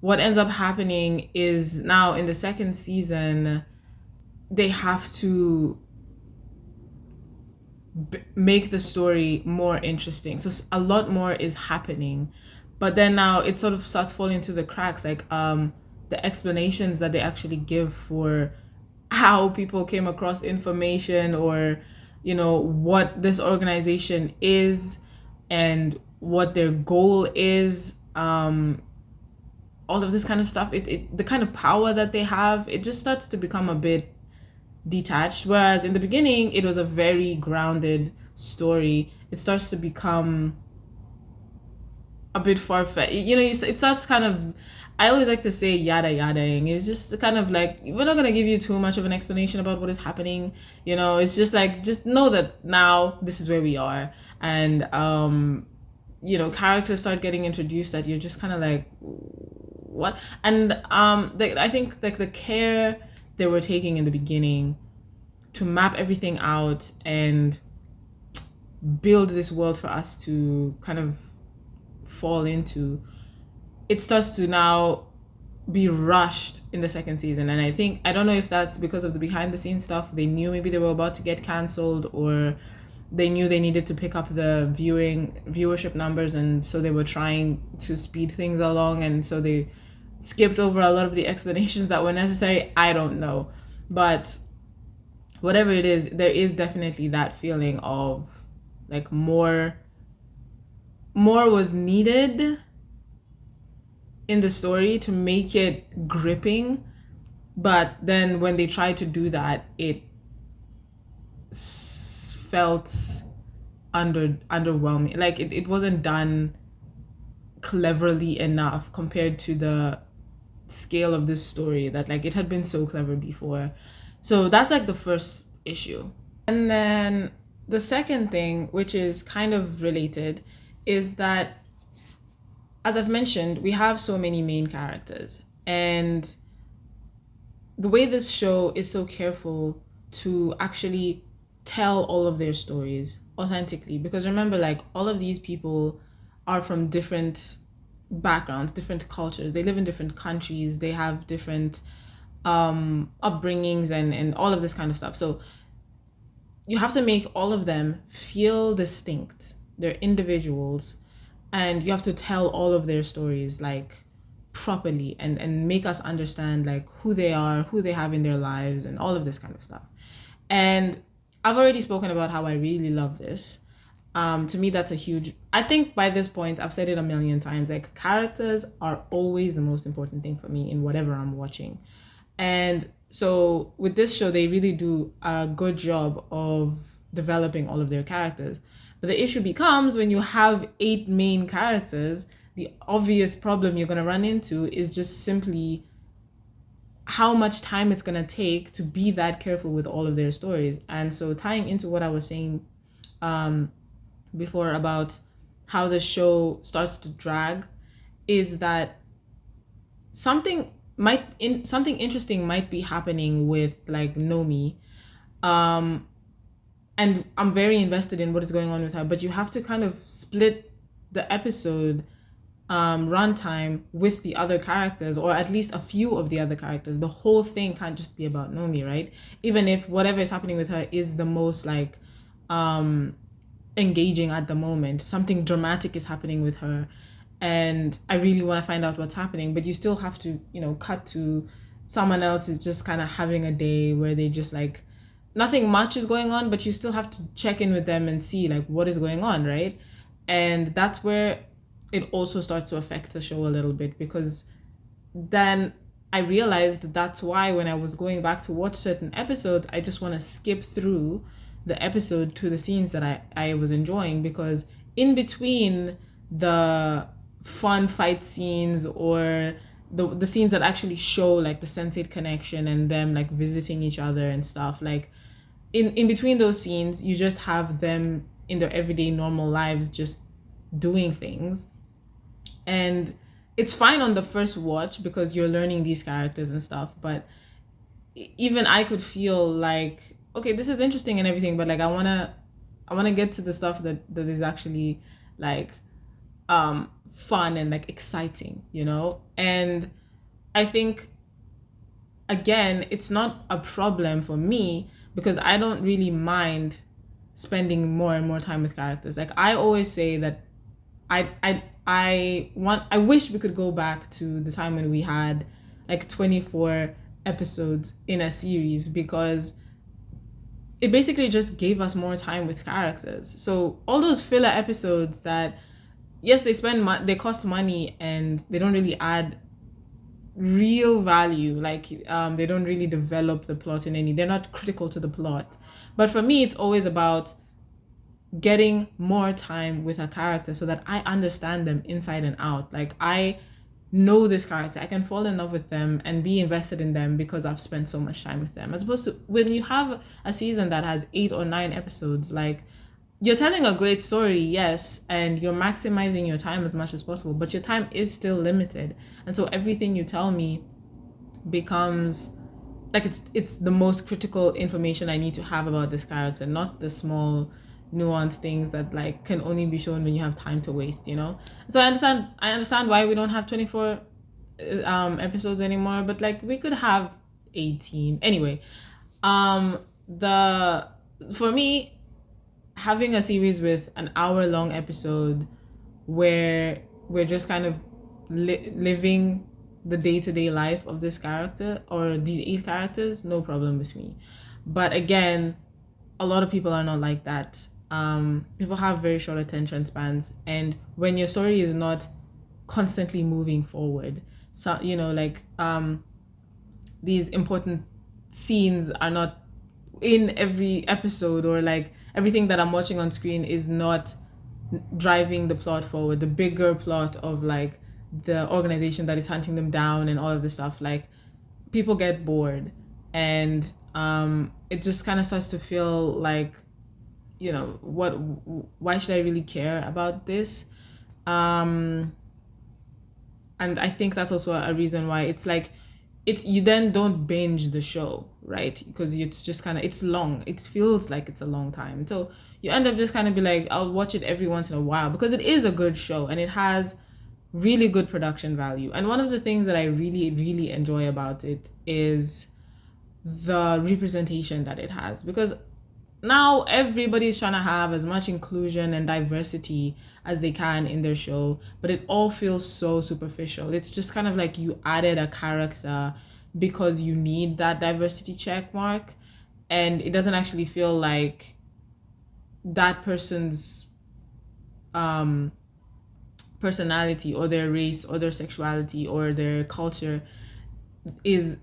what ends up happening is now in the second season, they have to make the story more interesting. So a lot more is happening, but then now it sort of starts falling through the cracks, like the explanations that they actually give for how people came across information, or what this organization is and what their goal is, all of this kind of stuff, the kind of power that they have, it just starts to become a bit detached. Whereas in the beginning it was a very grounded story, it starts to become a bit far-fetched. It starts kind of, I always like to say yada yadaing. It's just kind of like, we're not going to give you too much of an explanation about what is happening. It's just like, just know that now this is where we are. And characters start getting introduced that you're just kind of like, what? And I think like the care they were taking in the beginning to map everything out and build this world for us to kind of fall into, it starts to now be rushed in the second season. And I don't know if that's because of the behind the scenes stuff. They knew maybe they were about to get canceled, or they knew they needed to pick up the viewership numbers, and so they were trying to speed things along, and so they skipped over a lot of the explanations that were necessary. I don't know, but whatever it is, there is definitely that feeling of like more was needed, in the story to make it gripping, but then when they tried to do that, it felt underwhelming. Like it wasn't done cleverly enough compared to the scale of this story, that like it had been so clever before. So that's like the first issue. And then the second thing, which is kind of related, is that, as I've mentioned, we have so many main characters, and the way this show is so careful to actually tell all of their stories authentically, because remember, like, all of these people are from different backgrounds, different cultures, they live in different countries, they have different upbringings and all of this kind of stuff. So you have to make all of them feel distinct, they're individuals, and you have to tell all of their stories like properly, and make us understand like who they are, who they have in their lives, and all of this kind of stuff. And I've already spoken about how I really love this. To me, that's a huge, I think by this point, I've said it a million times, like characters are always the most important thing for me in whatever I'm watching. And so with this show, they really do a good job of developing all of their characters. But the issue becomes when you have 8 main characters, the obvious problem you're going to run into is just simply how much time it's going to take to be that careful with all of their stories. And so tying into what I was saying before about how the show starts to drag, is that something interesting might be happening with like Nomi, and I'm very invested in what is going on with her, but you have to kind of split the episode runtime with the other characters, or at least a few of the other characters. The whole thing can't just be about Nomi, right? Even if whatever is happening with her is the most like engaging at the moment, something dramatic is happening with her, and I really want to find out what's happening, but you still have to, cut to someone else is just kind of having a day where they just like, nothing much is going on, but you still have to check in with them and see like what is going on, right? And that's where it also starts to affect the show a little bit, because then I realized that's why when I was going back to watch certain episodes, I just want to skip through the episode to the scenes that I was enjoying, because in between the fun fight scenes or the scenes that actually show like the Sense8 connection and them like visiting each other and stuff, like in between those scenes, you just have them in their everyday normal lives just doing things. And it's fine on the first watch because you're learning these characters and stuff, but even I could feel like, okay, this is interesting and everything, but like I wanna get to the stuff that is actually like fun and like exciting, And I think, again, it's not a problem for me because I don't really mind spending more and more time with characters. Like I always say that I wish we could go back to the time when we had like 24 episodes in a series, because it basically just gave us more time with characters. So all those filler episodes that, yes, they cost money and they don't really add real value, like they don't really develop the plot they're not critical to the plot. But for me, it's always about getting more time with a character so that I understand them inside and out. Like I know this character, I can fall in love with them and be invested in them because I've spent so much time with them, as opposed to when you have a season that has 8 or 9 episodes, like you're telling a great story, yes, and you're maximizing your time as much as possible, but your time is still limited. And so everything you tell me becomes like it's the most critical information I need to have about this character, not the small nuanced things that like can only be shown when you have time to waste, So I understand why we don't have 24 episodes anymore, but like we could have 18 anyway. For me, having a series with an hour-long episode where we're just kind of living the day-to-day life of this character or these 8 characters, no problem with me. But again, a lot of people are not like that. People have very short attention spans, and when your story is not constantly moving forward. So, you know, like these important scenes are not in every episode, or like everything that I'm watching on screen is not driving the plot forward, the bigger plot of like the organization that is hunting them down and all of this stuff. Like people get bored, and it just kind of starts to feel like, you know, why should I really care about this? And I think that's also a reason why it's like, it's, you then don't binge the show, right? Because it's just kind of, it's long, it feels like it's a long time, so you end up just kind of be like, I'll watch it every once in a while, because it is a good show and it has really good production value. And one of the things that I really really enjoy about it is the representation that it has, because now everybody's trying to have as much inclusion and diversity as they can in their show, but it all feels so superficial. It's just kind of like you added a character because you need that diversity check mark, and it doesn't actually feel like that person's personality or their race or their sexuality or their culture is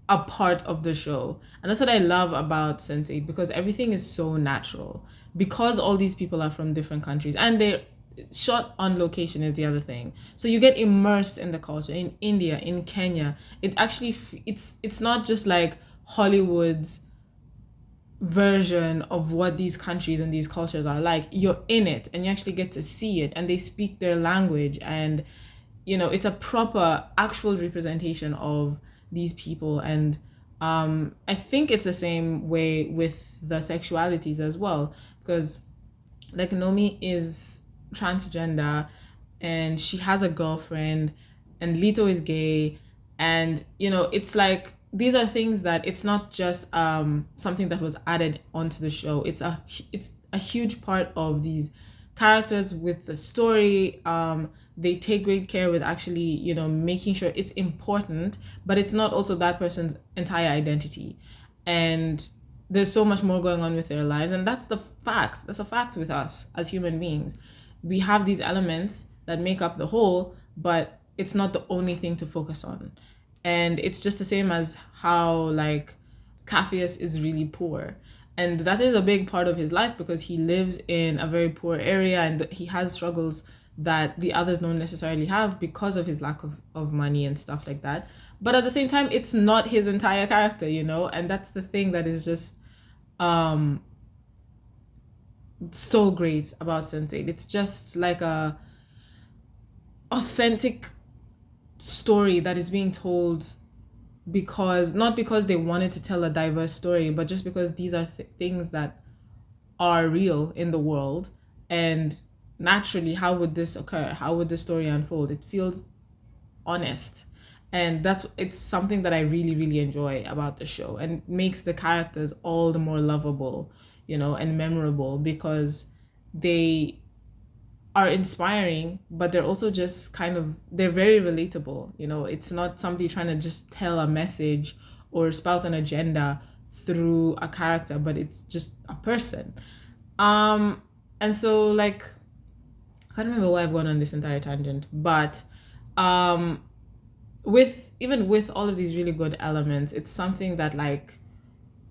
a part of the show. And that's what I love about Sense8, because everything is so natural, because all these people are from different countries and they're shot on location is the other thing, so you get immersed in the culture. In India, in Kenya, it actually it's not just like Hollywood's version of what these countries and these cultures are like. You're in it and you actually get to see it, and they speak their language, and you know, it's a proper actual representation of these people. And I think it's the same way with the sexualities as well, because like Nomi is transgender and she has a girlfriend, and Lito is gay, and you know, it's like these are things that it's not just something that was added onto the show. It's a huge part of these characters with the story. They take great care with actually, you know, making sure it's important, but it's not also that person's entire identity. And there's so much more going on with their lives, and that's the facts. That's a fact with us as human beings. We have these elements that make up the whole, but it's not the only thing to focus on. And it's just the same as how like Capheus is really poor, and that is a big part of his life because he lives in a very poor area and he has struggles that the others don't necessarily have because of his lack of money and stuff like that. But at the same time, it's not his entire character, you know, and that's the thing that is just so great about Sense8. It's just like a authentic story that is being told, because not because they wanted to tell a diverse story, but just because these are things that are real in the world. And naturally, how would this occur? How would the story unfold? It feels honest, and it's something that I really really enjoy about the show, and makes the characters all the more lovable, you know, and memorable, because they are inspiring, but they're also just kind of, they're very relatable. You know, it's not somebody trying to just tell a message or spout an agenda through a character, but it's just a person. And so like, I can't remember why I've gone on this entire tangent, but with all of these really good elements, it's something that like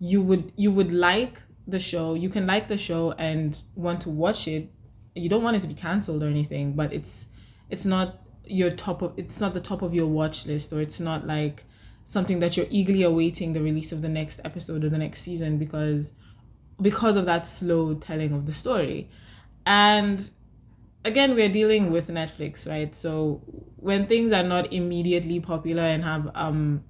you would like the show. You can like the show and want to watch it. You don't want it to be canceled or anything, but it's not it's not the top of your watch list, or it's not like something that you're eagerly awaiting the release of the next episode or the next season because of that slow telling of the story. And again, we're dealing with Netflix, right? So when things are not immediately popular and have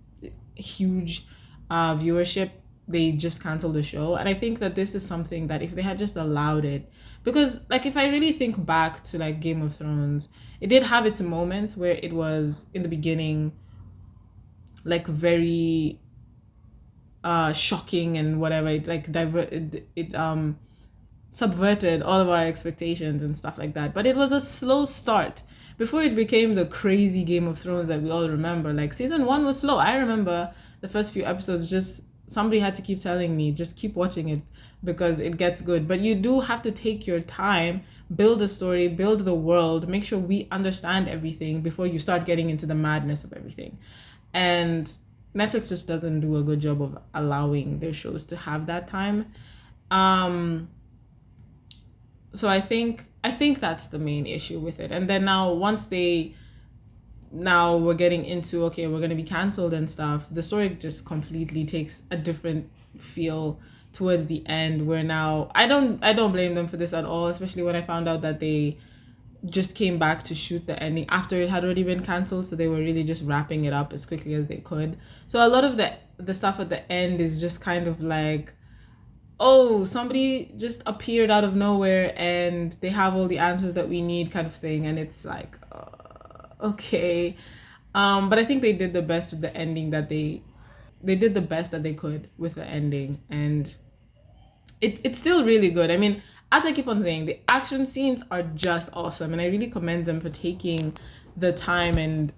huge viewership, they just cancel the show. And I think that this is something that if they had just allowed it, because like if I really think back to like Game of Thrones, it did have its moments where it was in the beginning like very shocking and whatever. It like subverted all of our expectations and stuff like that. But it was a slow start before it became the crazy Game of Thrones that we all remember. Like season 1 was slow. I remember the first few episodes just somebody had to keep telling me, just keep watching it because it gets good. But you do have to take your time, build a story, build the world, make sure we understand everything before you start getting into the madness of everything. And Netflix just doesn't do a good job of allowing their shows to have that time. Um, so I think that's the main issue with it. And then now we're getting into, okay, we're going to be canceled and stuff, the story just completely takes a different feel towards the end, where now I don't blame them for this at all, especially when I found out that they just came back to shoot the ending after it had already been canceled, so they were really just wrapping it up as quickly as they could. So a lot of the stuff at the end is just kind of like, oh, somebody just appeared out of nowhere and they have all the answers that we need, kind of thing. And it's like, okay. But I think they did the best with the ending that they did the best that they could with the ending, and it's still really good. I mean, as I keep on saying, the action scenes are just awesome, and I really commend them for taking the time and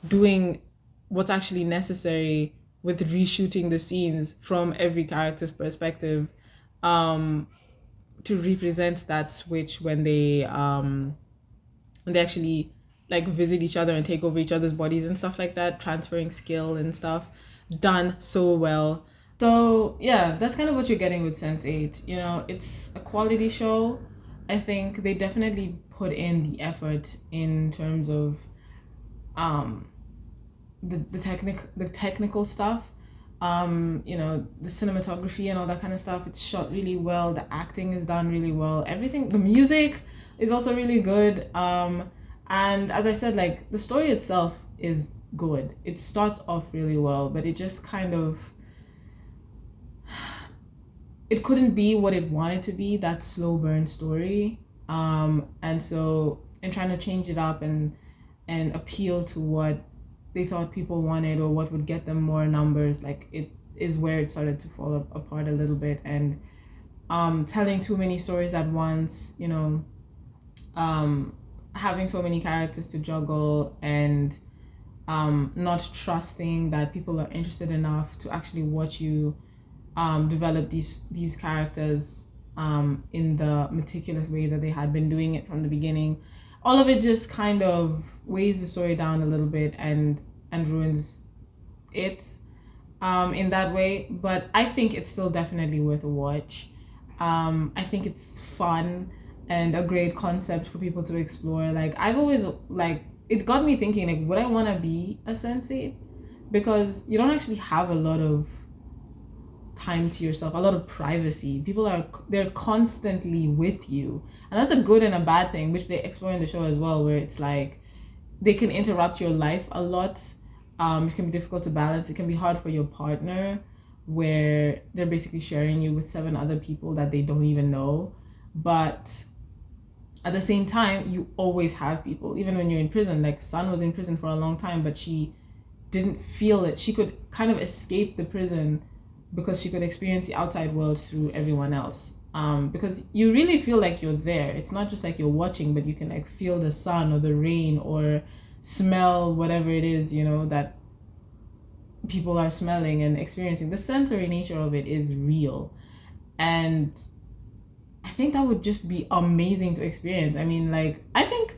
doing what's actually necessary with reshooting the scenes from every character's perspective, um, to represent that switch when they actually like visit each other and take over each other's bodies and stuff like that, transferring skill and stuff, done so well. So yeah, that's kind of what you're getting with Sense8. You know, it's a quality show. I think they definitely put in the effort in terms of um the technical stuff. You know, the cinematography and all that kind of stuff. It's shot really well. The acting is done really well. Everything, the music is also really good. And as I said, like the story itself is good. It starts off really well, but it just kind of, it couldn't be what it wanted to be, that slow burn story. And so in trying to change it up and appeal to what they thought people wanted or what would get them more numbers, like it is where it started to fall apart a little bit. And telling too many stories at once, you know, having so many characters to juggle, and not trusting that people are interested enough to actually watch you develop these characters in the meticulous way that they had been doing it from the beginning. All of it just kind of weighs the story down a little bit and ruins it in that way. But I think it's still definitely worth a watch. I think it's fun and a great concept for people to explore. Like I've always like, it got me thinking, like, would I want to be a sensei? Because you don't actually have a lot of time to yourself, a lot of privacy. They're constantly with you, and that's a good and a bad thing, which they explore in the show as well, where it's like they can interrupt your life a lot. It can be difficult to balance. It can be hard for your partner, where they're basically sharing you with 7 other people that they don't even know. But at the same time, you always have people, even when you're in prison. Like Sun was in prison for a long time, but she didn't feel it. She could kind of escape the prison because she could experience the outside world through everyone else. Because you really feel like you're there. It's not just like you're watching, but you can like feel the sun or the rain or smell whatever it is, you know, that people are smelling and experiencing. The sensory nature of it is real. And I think that would just be amazing to experience. I mean, like, I think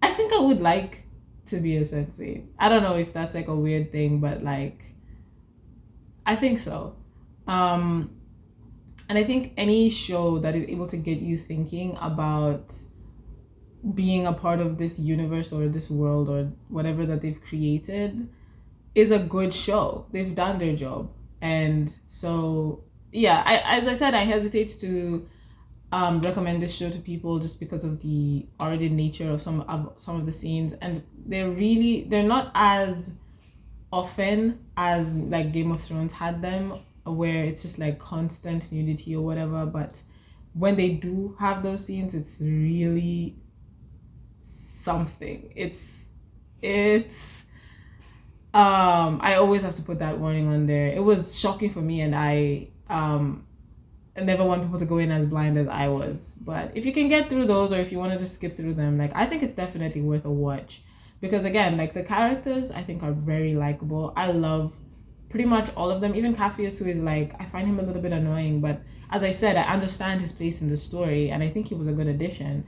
I would like to be a sensei. I don't know if that's like a weird thing, but like, I think so. Um, and I think any show that is able to get you thinking about being a part of this universe or this world or whatever that they've created is a good show. They've done their job. And so, yeah, as I said, I hesitate to recommend this show to people just because of the R-rated nature of some of the scenes, and they're not as often as like Game of Thrones had them, where it's just like constant nudity or whatever. But when they do have those scenes, it's really something. It's I always have to put that warning on there. It was shocking for me, and I never want people to go in as blind as I was. But if you can get through those, or if you want to just skip through them, like, I think it's definitely worth a watch. Because again, like, the characters I think are very likable. I love pretty much all of them, even Capheus, who is like, I find him a little bit annoying, but as I said, I understand his place in the story, and I think he was a good addition.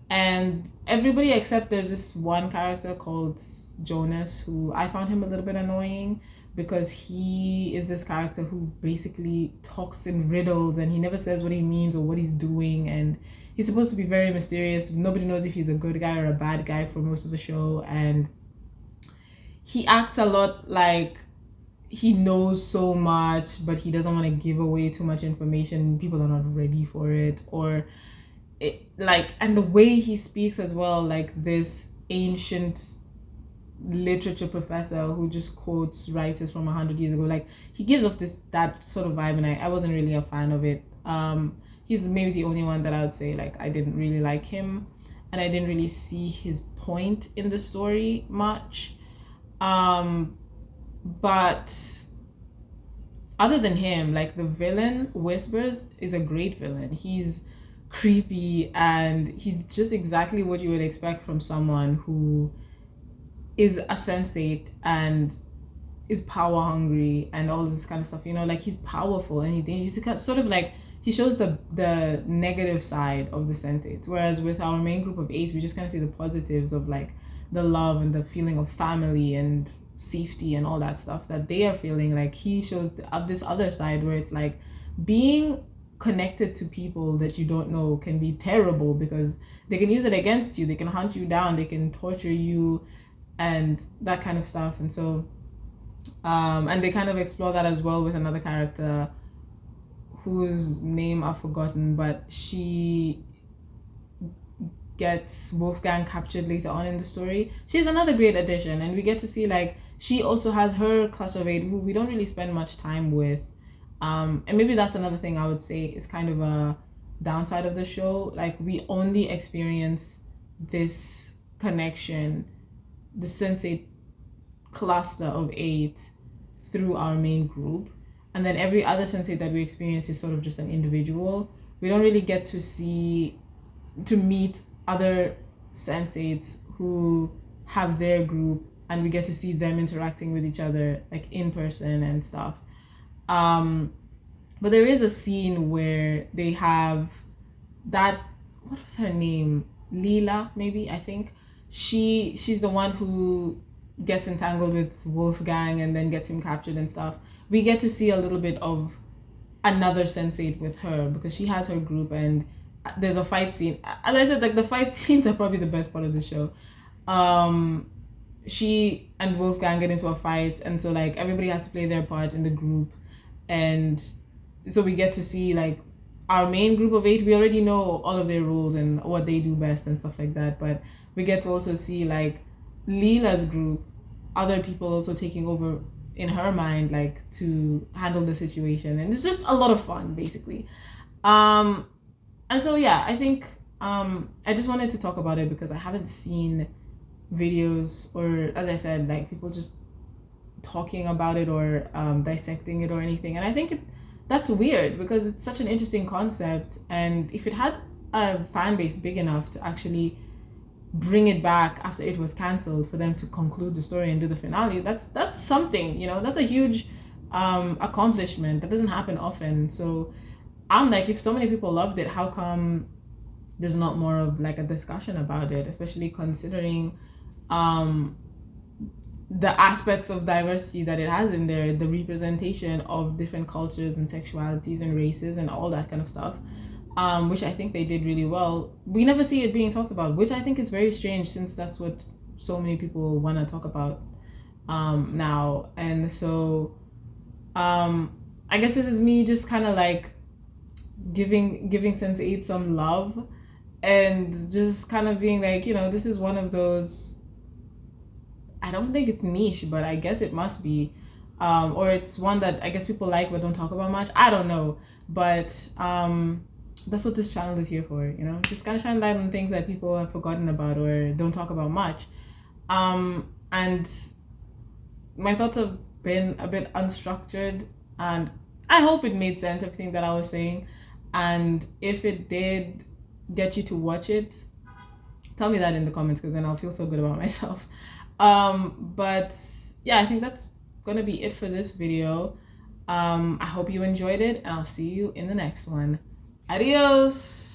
And everybody except there's this one character called Jonas, who I found him a little bit annoying because he is this character who basically talks in riddles and he never says what he means or what he's doing, and he's supposed to be very mysterious. Nobody knows if he's a good guy or a bad guy for most of the show, and he acts a lot like he knows so much, but he doesn't want to give away too much information. People are not ready for it, or it, like, and the way he speaks as well, like this ancient literature professor who just quotes writers from 100 years ago. Like, he gives off that sort of vibe, and I wasn't really a fan of it. He's maybe the only one that I would say like I didn't really like him, and I didn't really see his point in the story much. But other than him, like the villain Whispers is a great villain. He's creepy and he's just exactly what you would expect from someone who is a Sense8 and is power hungry and all of this kind of stuff. You know, like he's powerful and he's sort of like, he shows the negative side of the Sense8s, whereas with our main group of 8, we just kind of see the positives of like the love and the feeling of family and safety and all that stuff that they are feeling. Like he shows this other side where it's like being connected to people that you don't know can be terrible because they can use it against you, they can hunt you down, they can torture you and that kind of stuff. And so and they kind of explore that as well with another character whose name I've forgotten, but she gets Wolfgang captured later on in the story. She's another great addition, and we get to see like she also has her class of 8 who we don't really spend much time with, and maybe that's another thing I would say is kind of a downside of the show. Like we only experience this connection, the Sense8 cluster of 8 through our main group, and then every other Sense8 that we experience is sort of just an individual. We don't really get to meet other Sense8s who have their group, and we get to see them interacting with each other like in person and stuff. But there is a scene where they have that, what was her name? Leela, maybe, I think. She's the one who gets entangled with Wolfgang and then gets him captured and stuff. We get to see a little bit of another Sense8 with her because she has her group, and there's a fight scene. As I said, like the fight scenes are probably the best part of the show. She and Wolfgang get into a fight, and so like everybody has to play their part in the group, and so we get to see like our main group of 8. We already know all of their roles and what they do best and stuff like that, but we get to also see like Leela's group, other people also taking over in her mind, like to handle the situation, and it's just a lot of fun basically. And so yeah, I think I just wanted to talk about it because I haven't seen videos, or as I said, like people just talking about it or dissecting it or anything, and I think that's weird because it's such an interesting concept, and if it had a fan base big enough to actually bring it back after it was cancelled, for them to conclude the story and do the finale, that's something, you know, that's a huge accomplishment that doesn't happen often. So I'm like, if so many people loved it, how come there's not more of like a discussion about it, especially considering the aspects of diversity that it has in there, the representation of different cultures and sexualities and races and all that kind of stuff, which I think they did really well. We never see it being talked about, which I think is very strange since that's what so many people want to talk about now. And so I guess this is me just kind of like giving Sense8 some love and just kind of being like, you know, this is one of those, I don't think it's niche, but I guess it must be, or it's one that I guess people like but don't talk about much. I don't know, but that's what this channel is here for, you know, just kind of shine light on things that people have forgotten about or don't talk about much. And my thoughts have been a bit unstructured, and I hope it made sense, everything that I was saying. And if it did get you to watch it, tell me that in the comments, because then I'll feel so good about myself. But yeah, I think that's gonna be it for this video. I hope you enjoyed it, and I'll see you in the next one. Adios.